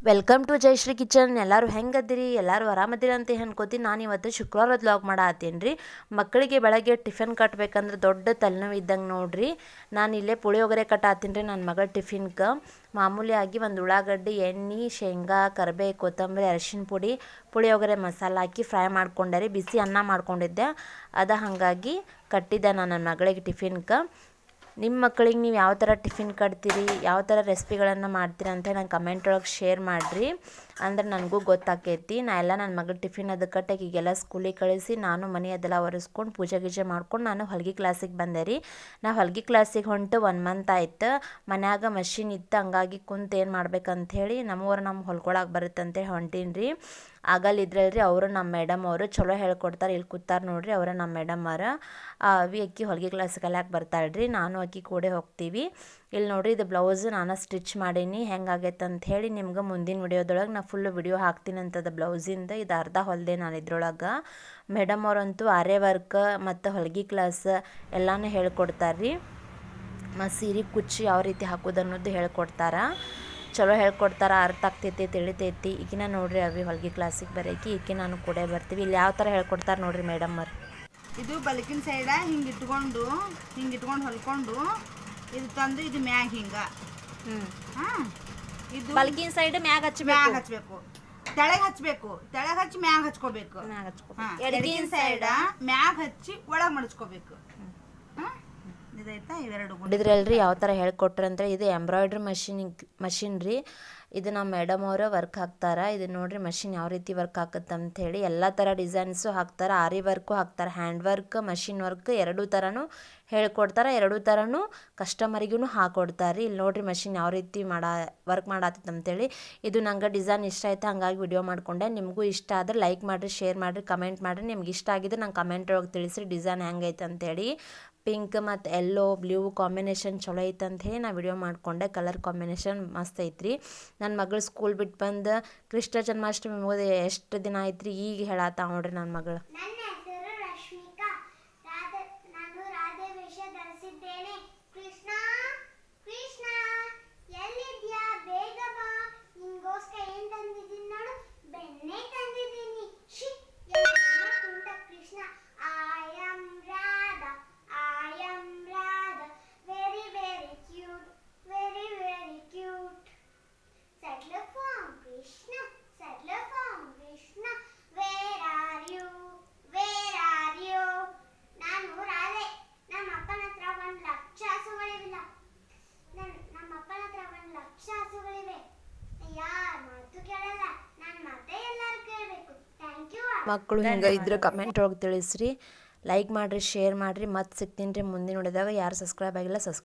Welcome to Jayashree kitchen. ಎಲ್ಲರೂ ಹೆಂಗದಿರಿ? ಎಲ್ಲರೂ ಆರಾಮದಿರಿ ಅಂತ ಅನ್ಕೋತೀನಿ. ನಾನು ಇವತ್ತು ಶುಕ್ರವಾರದ ವ್ಲಾಗ್ ಮಾಡತ್ತೀನಿ ರೀ. ಮಕ್ಕಳಿಗೆ ಬೆಳಗ್ಗೆ ಟಿಫಿನ್ ಕಟ್ಟಬೇಕಂದ್ರೆ ದೊಡ್ಡ ತಲೆನೋವು ಇದ್ದಂಗೆ ನೋಡ್ರಿ. ನಾನು ಇಲ್ಲೇ ಪುಳಿಯೋಗರೆ ಕಟ್ಟಾತೀನಿ ರೀ ನನ್ನ ಮಗಳ ಟಿಫಿನ್ಗೆ. ಮಾಮೂಲಿಯಾಗಿ ಒಂದು ಉಳ್ಳಾಗಡ್ಡಿ, ಎಣ್ಣೆ, ಶೇಂಗಾ, ಕರಿಬೇವು, ಕೊತ್ತಂಬರಿ, ಅರಿಶಿನ ಪುಡಿ, ಪುಳಿಯೋಗರೆ ಮಸಾಲ ಹಾಕಿ ಫ್ರೈ ಮಾಡ್ಕೊಂಡೆ ರೀ. ಬಿಸಿ ಅನ್ನ ಮಾಡ್ಕೊಂಡಿದ್ದೆ, ಹಾಗಾಗಿ ಕಟ್ಟಿದ್ದೆ ನಾನು ನನ್ನ ಮಗಳಿಗೆ ಟಿಫಿನ್ಗೆ. ನಿಮ್ಮ ಮಕ್ಕಳಿಗೆ ನೀವು ಯಾವ ಥರ ಟಿಫಿನ್ ಕಟ್ತೀರಿ, ಯಾವ ಥರ ರೆಸಿಪಿಗಳನ್ನು ಮಾಡ್ತೀರಿ ಅಂತ ನಂಗೆ ಕಮೆಂಟ್ ಒಳಗೆ ಶೇರ್ ಮಾಡಿರಿ. ಅಂದ್ರೆ ನನಗೂ ಗೊತ್ತಾಕೈತಿ. ನಾ ಎಲ್ಲ ನನ್ನ ಮಗಳ ಟಿಫಿನ್ ಅದು ಕಟ್ಟಾಗಿ ಈಗೆಲ್ಲ ಸ್ಕೂಲಿಗೆ ಕಳಿಸಿ ನಾನು ಮನೆ ಅದೆಲ್ಲ ಒರೆಸ್ಕೊಂಡು ಪೂಜೆ ಗೀಜೆ ಮಾಡ್ಕೊಂಡು ನಾನು ಹೊಲಿಗೆ ಕ್ಲಾಸಿಗೆ ಬಂದೆ ರೀ. ನಾ ಹೊಲಿಗೆ ಕ್ಲಾಸಿಗೆ ಹೊಂಟು 1 ಮಂತ್ ಆಯ್ತು. ಮನ್ಯಾಗ ಮಷಿನ್ ಇತ್ತು, ಹಂಗಾಗಿ ಕುಂತು ಏನು ಮಾಡ್ಬೇಕಂಥೇಳಿ ನಮ್ಗೆ ಹೊಲ್ಕೊಳಕ್ಕೆ ಬರುತ್ತೆ ಅಂತೇಳಿ ಹೊಂಟೀನಿ ರೀ. ಆಗಲ್ಲ ಇದ್ರಲ್ರಿ ಅವರು ನಮ್ಮ ಮೇಡಮ್ ಅವರು ಚಲೋ ಹೇಳ್ಕೊಡ್ತಾರೆ. ಇಲ್ಲಿ ಕೂತಾರೆ ನೋಡ್ರಿ, ಅವರ ನಮ್ಮ ಮೇಡಮ್ ಅವರ ಅಕ್ಕಿ ಹೊಲಿಗೆ ಕ್ಲಾಸ್ ಕಲಿಯಾಕೆ ಬರ್ತಾಳೆ ರೀ. ನಾನು ಅಕ್ಕಿ ಕೂಡ ಹೋಗ್ತೀವಿ. ಇಲ್ಲಿ ನೋಡಿರಿ, ಇದು ಬ್ಲೌಸ್ ನಾನು ಸ್ಟಿಚ್ ಮಾಡೀನಿ. ಹೆಂಗಾಗೈತೆ ಅಂತ ಹೇಳಿ ನಿಮ್ಗೆ ಮುಂದಿನ ವಿಡಿಯೋದೊಳಗೆ ನಾನು ಫುಲ್ ವಿಡಿಯೋ ಹಾಕ್ತೀನಿ ಅಂತದ ಬ್ಲೌಸಿಂದ. ಇದು ಅರ್ಧ ಹೊಲಿದೆ ನಾನು ಇದ್ರೊಳಗೆ. ಮೇಡಮ್ ಅವರಂತೂ ಆರೆ ವರ್ಕ್ ಮತ್ತು ಹೊಲಿಗೆ ಕ್ಲಾಸ್ ಎಲ್ಲನೂ ಹೇಳ್ಕೊಡ್ತಾರೆ ರೀ. ಮತ್ತು ಸೀರೆ ಕುಚ್ಚು ಯಾವ ರೀತಿ ಹಾಕೋದು ಅನ್ನೋದು ಹೇಳ್ಕೊಡ್ತಾರೆ. ಚಲೋ ಹೇಳ್ಕೊಡ್ತಾರೆ, ಅರ್ಥ ಆಗ್ತೈತಿ, ತಿಳಿತೈತಿ. ಈಗಿನ ನೋಡ್ರಿ ಹೊಲಿಗೆ ಕ್ಲಾಸಿಗೆ ಬರೋಕೆ ಈಕೆ ನಾನು ಕೂಡ ಬರ್ತೀವಿ. ಇಲ್ಲಿ ಯಾವ ಥರ ಹೇಳ್ಕೊಡ್ತಾರೆ ನೋಡ್ರಿ ಮೇಡಮ್ ಅವ್ರು. ಇದು ಬಲಕಿನ ಸೈಡ ಹಿಂಗೆ ಇಟ್ಕೊಂಡು ಹೊಲ್ಕೊಂಡು ಇದು ತಂದು ಇದು ಮ್ಯಾಗ ಹಿಂಗೆ ಇದು ಬಲಕಿನ ಸೈಡ್ ಮ್ಯಾಗ ಹಚ್ಬೇಕು, ತೆಳಗೆ ಹಚ್ಚಬೇಕು, ತೆಳಗೆ ಹಚ್ಚಿ ಮ್ಯಾಗ ಹಚ್ಕೋಬೇಕು. ಎಡಗಿನ ಸೈಡ ಮ್ಯಾಗ ಹಚ್ಚಿ ಒಳಗೆ ಮಡಚ್ಕೋಬೇಕು. ನೋಡಿದ್ರಲ್ರಿ ಯಾವ ಥರ ಹೇಳ್ಕೊಟ್ರಿ ಅಂತ. ಇದು ಎಂಬ್ರಾಯ್ಡ್ರಿ ಮಷಿನ್ ರೀ. ಇದು ನಮ್ಮ ಮೇಡಮ್ ಅವರು ವರ್ಕ್ ಹಾಕ್ತಾರೆ. ಇದು ನೋಡ್ರಿ ಮಷಿನ್ ಯಾವ ರೀತಿ ವರ್ಕ್ ಆಗುತ್ತೆ ಅಂಥೇಳಿ. ಎಲ್ಲ ಥರ ಡಿಸೈನ್ಸು ಹಾಕ್ತಾರೆ, ಆರಿ ವರ್ಕು ಹಾಕ್ತಾರೆ, ಹ್ಯಾಂಡ್ ವರ್ಕ್, ಮಷಿನ್ ವರ್ಕ್ ಎರಡೂ ಥರನೂ ಹೇಳ್ಕೊಡ್ತಾರೆ. ಎರಡೂ ಥರನೂ ಕಸ್ಟಮರಿಗೂ ಹಾಕೊಡ್ತಾರೆ. ಇಲ್ಲಿ ನೋಡ್ರಿ ಮಷಿನ್ ಯಾವ ರೀತಿ ವರ್ಕ್ ಮಾಡತ್ತೈತೆ ಅಂತೇಳಿ. ಇದು ನಂಗೆ ಡಿಸೈನ್ ಇಷ್ಟ ಆಯ್ತು, ಹಾಗಾಗಿ ವಿಡಿಯೋ ಮಾಡಿಕೊಂಡೆ. ನಿಮಗೂ ಇಷ್ಟ ಆದರೆ ಲೈಕ್ ಮಾಡಿರಿ, ಶೇರ್ ಮಾಡಿರಿ, ಕಮೆಂಟ್ ಮಾಡಿರಿ. ನಿಮ್ಗೆ ಇಷ್ಟ ಆಗಿದ್ರೆ ನಂಗೆ ಕಮೆಂಟ್ ಒಳಗೆ ತಿಳಿಸ್ರಿ ಡಿಸೈನ್ ಹೆಂಗೈತೆ ಅಂತೇಳಿ. ಪಿಂಕ್ ಮತ್ತು ಎಲ್ಲೋ ಬ್ಲೂ ಕಾಂಬಿನೇಷನ್ ಚಲೋ ಐತೆ ಅಂಥೇಳಿ ನಾ ವಿಡಿಯೋ ಮಾಡಿಕೊಂಡೆ. ಕಲರ್ ಕಾಂಬಿನೇಷನ್ ಮಸ್ತ್ ಐತ್ರಿ. ನನ್ನ ಮಗಳು ಸ್ಕೂಲ್ ಬಿಟ್ಟು ಬಂದು ಕೃಷ್ಣ ಜನ್ಮಾಷ್ಟಮಿ ಮುಗಿದು ಎಷ್ಟು ದಿನ ಆಯ್ತು ರೀ, ಈಗ ಹೇಳತ್ತ ನೋಡ್ರಿ ನನ್ನ ಮಗಳು. ಮಕ್ಕಳು ಹಿಂಗೆ ಇದ್ರೆ ಕಮೆಂಟ್ ಒಳಗೆ ತಿಳಿಸ್ರಿ, ಲೈಕ್ ಮಾಡಿರಿ, ಶೇರ್ ಮಾಡಿರಿ. ಮತ್ತೆ ಸಿಗ್ತೀನಿ ರೀ ಮುಂದಿನ ನೋಡಿದಾಗ. ಯಾರು ಸಬ್ಸ್ಕ್ರೈಬ್ ಆಗಿಲ್ಲ